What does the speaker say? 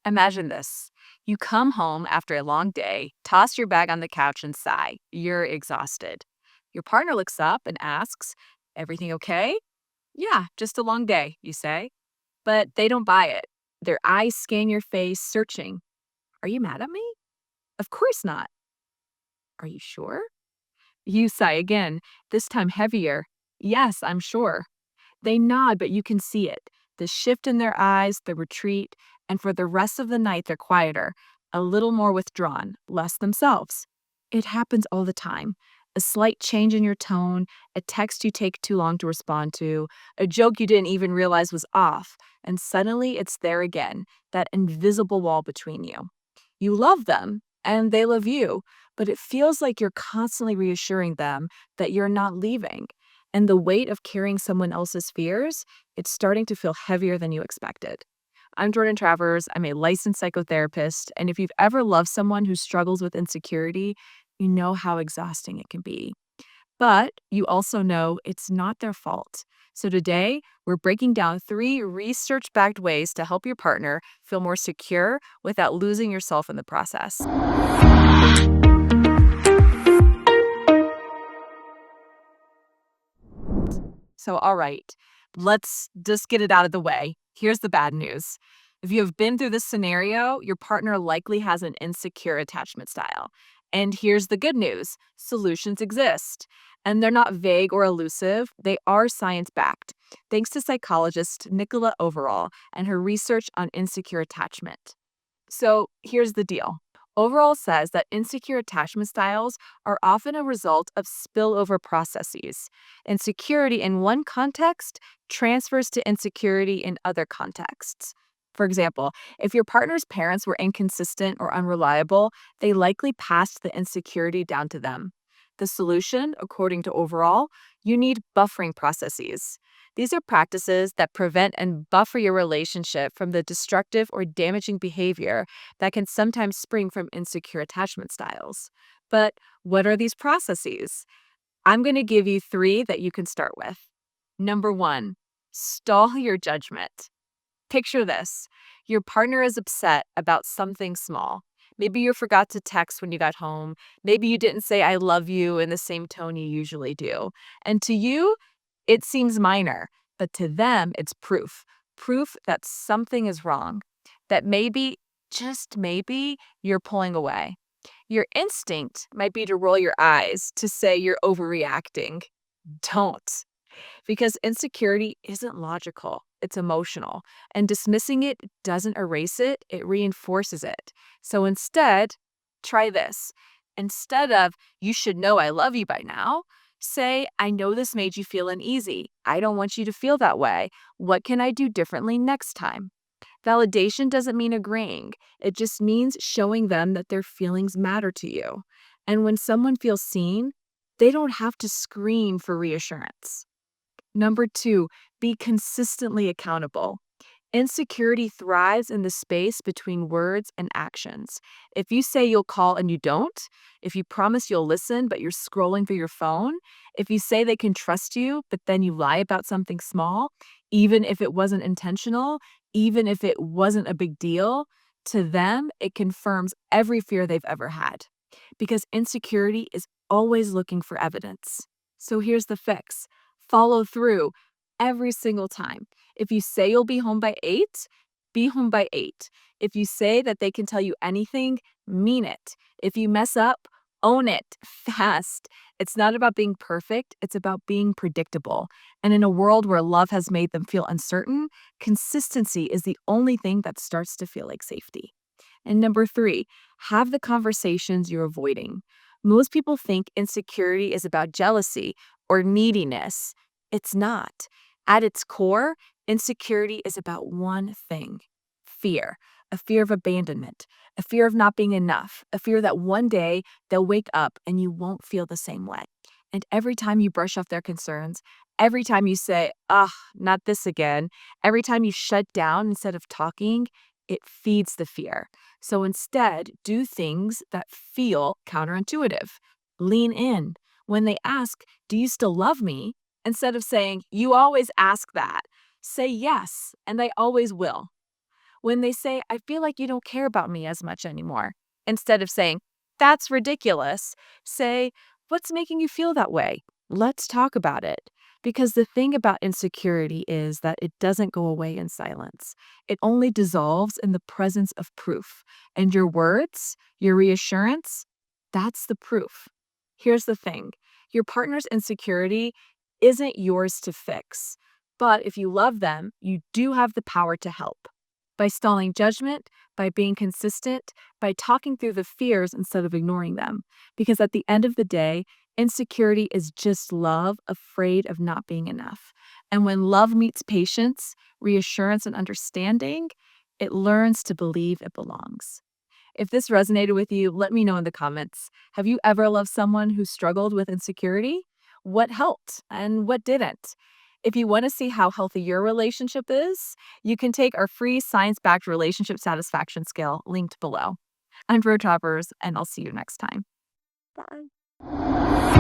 Imagine this. You come home after a long day, toss your bag on the couch, and sigh. You're exhausted. Your partner looks up and asks, "Everything okay?" "Yeah, just a long day," you say. But they don't buy it. Their eyes scan your face, searching. "Are you mad at me?" "Of course not." "Are you sure?" You sigh again, this time heavier. "Yes, I'm sure." They nod, but you can see it. The shift in their eyes, the retreat, and for the rest of the night, they're quieter, a little more withdrawn, less themselves. It happens all the time. A slight change in your tone, a text you take too long to respond to, a joke you didn't even realize was off, and suddenly it's there again, that invisible wall between you. You love them, and they love you, but it feels like you're constantly reassuring them that you're not leaving. And the weight of carrying someone else's fears, it's starting to feel heavier than you expected. I'm Jordan Travers. I'm a licensed psychotherapist. And if you've ever loved someone who struggles with insecurity, you know how exhausting it can be. But you also know it's not their fault. So today, we're breaking down 3 research backed ways to help your partner feel more secure without losing yourself in the process. So, all right, let's just get it out of the way. Here's the bad news. If you have been through this scenario, your partner likely has an insecure attachment style. And here's the good news, solutions exist. And they're not vague or elusive, they are science backed, thanks to psychologist Nicola Overall and her research on insecure attachment. So here's the deal. Overall says that insecure attachment styles are often a result of spillover processes. Insecurity in one context transfers to insecurity in other contexts. For example, if your partner's parents were inconsistent or unreliable, they likely passed the insecurity down to them. The solution, according to Overall, you need buffering processes. These are practices that prevent and buffer your relationship from the destructive or damaging behavior that can sometimes spring from insecure attachment styles. But what are these processes? I'm going to give you 3 that you can start with. Number 1, stall your judgment. Picture this. Your partner is upset about something small. Maybe you forgot to text when you got home. Maybe you didn't say I love you in the same tone you usually do. And to you, it seems minor, but to them, it's proof that something is wrong, that maybe, just maybe, you're pulling away. Your instinct might be to roll your eyes, to say you're overreacting. Don't. Because insecurity isn't logical, it's emotional. And dismissing it doesn't erase it, it reinforces it. So instead, try this. Instead of, "You should know I love you by now," say, "I know this made you feel uneasy. I don't want you to feel that way. What can I do differently next time?" Validation doesn't mean agreeing, it just means showing them that their feelings matter to you. And when someone feels seen, they don't have to scream for reassurance. Number 2, be consistently accountable. Insecurity thrives in the space between words and actions. If you say you'll call and you don't, if you promise you'll listen but you're scrolling through your phone, if you say they can trust you but then you lie about something small, even if it wasn't intentional, even if it wasn't a big deal, to them, it confirms every fear they've ever had. Because insecurity is always looking for evidence. So here's the fix, follow through every single time. If you say you'll be home by 8, be home by 8. If you say that they can tell you anything, mean it. If you mess up, own it fast. It's not about being perfect, it's about being predictable. And in a world where love has made them feel uncertain, consistency is the only thing that starts to feel like safety. And number 3, have the conversations you're avoiding. Most people think insecurity is about jealousy or neediness. It's not. At its core, insecurity is about one thing, fear. A fear of abandonment, a fear of not being enough, a fear that one day they'll wake up and you won't feel the same way. And every time you brush off their concerns, every time you say, "Ugh, not this again," every time you shut down instead of talking, it feeds the fear. So instead, do things that feel counterintuitive. Lean in. When they ask, "Do you still love me?" instead of saying, "You always ask that," say yes, and they always will. When they say, I feel like you don't care about me as much anymore, instead of saying, that's ridiculous, say, what's making you feel that way? Let's talk about it. Because the thing about insecurity is that it doesn't go away in silence. It only dissolves in the presence of proof. And your words, your reassurance, that's the proof. Here's the thing, your partner's insecurity isn't yours to fix. But if you love them, you do have the power to help. By stalling judgment, by being consistent, by talking through the fears instead of ignoring them. Because at the end of the day, insecurity is just love afraid of not being enough. And when love meets patience, reassurance, and understanding, it learns to believe it belongs. If this resonated with you, let me know in the comments. Have you ever loved someone who struggled with insecurity? What helped and what didn't? If you want to see how healthy your relationship is, you can take our free science-backed relationship satisfaction scale linked below. I'm Bro Choppers, and I'll see you next time. Bye.